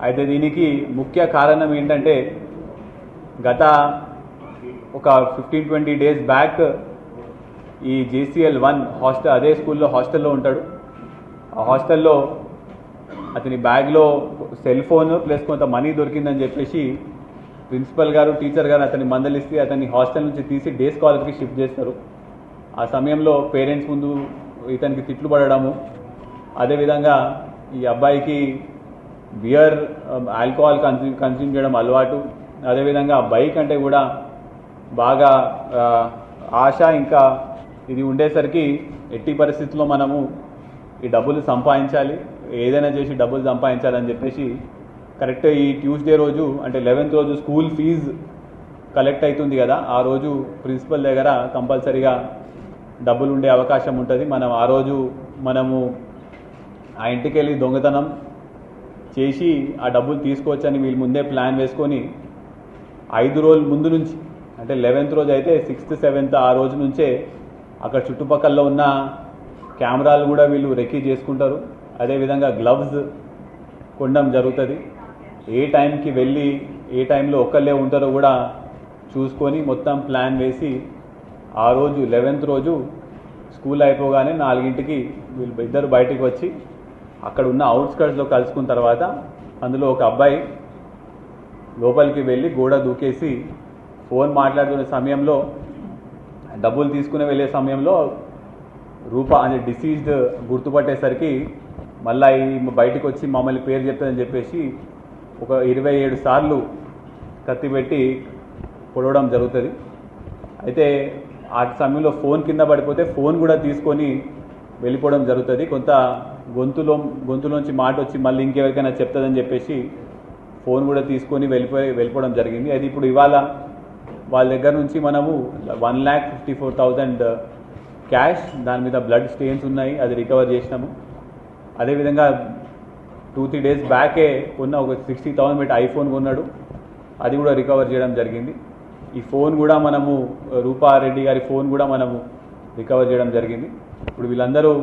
అయితే దీనికి ముఖ్య కారణం ఏంటంటే గత ఒక 15-20 డేస్ బ్యాక్ ఈ JCL1 హాస్టల్, అదే స్కూల్లో హాస్టల్లో ఉంటాడు. ఆ హాస్టల్లో అతని బ్యాగ్లో సెల్ ఫోన్ ప్లస్ కొంత మనీ దొరికిందని చెప్పేసి ప్రిన్సిపల్ గారు, టీచర్ గారు అతన్ని మందలిస్తే అతన్ని హాస్టల్ నుంచి తీసి డే స్కాలర్కి షిఫ్ట్ చేస్తారు. ఆ సమయంలో పేరెంట్స్ ముందు ఇతనికి తిట్లు పడడము, అదేవిధంగా ఈ అబ్బాయికి బియర్, ఆల్కహాల్ కన్స్యూమ్ చేయడం అలవాటు, అదేవిధంగా బైక్ అంటే కూడా బాగా ఆశ. ఇంకా ఇది ఉండేసరికి ఎట్టి పరిస్థితుల్లో మనము ఈ డబ్బులు సంపాదించాలి, ఏదైనా చేసి డబ్బులు సంపాదించాలని చెప్పేసి కరెక్ట్ ఈ ట్యూస్డే రోజు అంటే 11th రోజు స్కూల్ ఫీజు కలెక్ట్ అవుతుంది కదా, ఆ రోజు ప్రిన్సిపల్ దగ్గర కంపల్సరీగా డబ్బులు ఉండే అవకాశం ఉంటుంది. ఆ రోజు మనము ఆ ఇంటికి వెళ్ళి దొంగతనం చేసి ఆ డబ్బులు తీసుకోవచ్చని వీళ్ళు ముందే ప్లాన్ వేసుకొని 5 రోజుల ముందు నుంచి, అంటే 11th రోజు అయితే 6th 7th ఆ రోజు నుంచే అక్కడ చుట్టుపక్కల ఉన్న కెమెరాలు కూడా వీళ్ళు రెక్కీ చేసుకుంటారు. అదేవిధంగా గ్లవ్స్ కొనడం జరుగుతుంది. ఏ టైంకి వెళ్ళి ఏ టైంలో ఒక్కళ్ళే ఉంటారో కూడా చూసుకొని మొత్తం ప్లాన్ వేసి ఆ రోజు 11th రోజు స్కూల్ అయిపోగానే 4ంటికి వీళ్ళు ఇద్దరు బయటికి వచ్చి అక్కడ ఉన్న అవుట్స్కర్ట్స్లో కలుసుకున్న తర్వాత అందులో ఒక అబ్బాయి లోపలికి వెళ్ళి గోడ దూకేసి ఫోన్ మాట్లాడుతున్న సమయంలో, డబ్బులు తీసుకుని వెళ్ళే సమయంలో రూప అనే డిసీజ్డ్ గుర్తుపట్టేసరికి మళ్ళీ బయటకు వచ్చి మమ్మల్ని పేరు చెప్తుందని చెప్పేసి ఒక 27 సార్లు కత్తి పెట్టి పొడవడం జరుగుతుంది. అయితే ఆ సమయంలో ఫోన్ కింద పడిపోతే ఫోన్ కూడా తీసుకొని వెళ్ళిపోవడం జరుగుతుంది. కొంత గొంతులోంచి మాట వచ్చి మళ్ళీ ఇంకెవరికైనా చెప్తుందని చెప్పేసి ఫోన్ కూడా తీసుకొని వెళ్ళిపోవడం జరిగింది. అది ఇప్పుడు ఇవాళ వాళ్ళ దగ్గర నుంచి మనము 1,54,000 క్యాష్, దాని మీద బ్లడ్ స్టెయిన్స్ ఉన్నాయి, అది రికవర్ చేసినాము. అదేవిధంగా 2-3 డేస్ బ్యాకే ఉన్న ఒక 60,000 పెట్టి ఐఫోన్ కొన్నాడు, అది కూడా రికవర్ చేయడం జరిగింది. ఈ ఫోన్ కూడా మనము రూపారెడ్డి గారి ఫోన్ కూడా మనము రికవర్ చేయడం జరిగింది. ఇప్పుడు వీళ్ళందరూ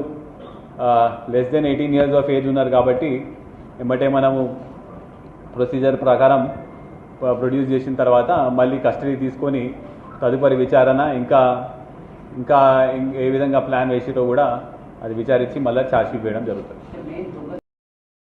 less than 18 years of age ఉన్నారు కాబట్టి ఎమ్మటే మనము ప్రొసీజర్ ప్రకారం ప్రొడ్యూస్ చేసిన తర్వాత మళ్ళీ కస్టడీ తీసుకొని తదుపరి విచారణ ఇంకా ఏ విధంగా ప్లాన్ వేసిరో కూడా అది విచారించి మళ్ళీ ఛార్జ్షీట్ వేయడం జరుగుతుంది.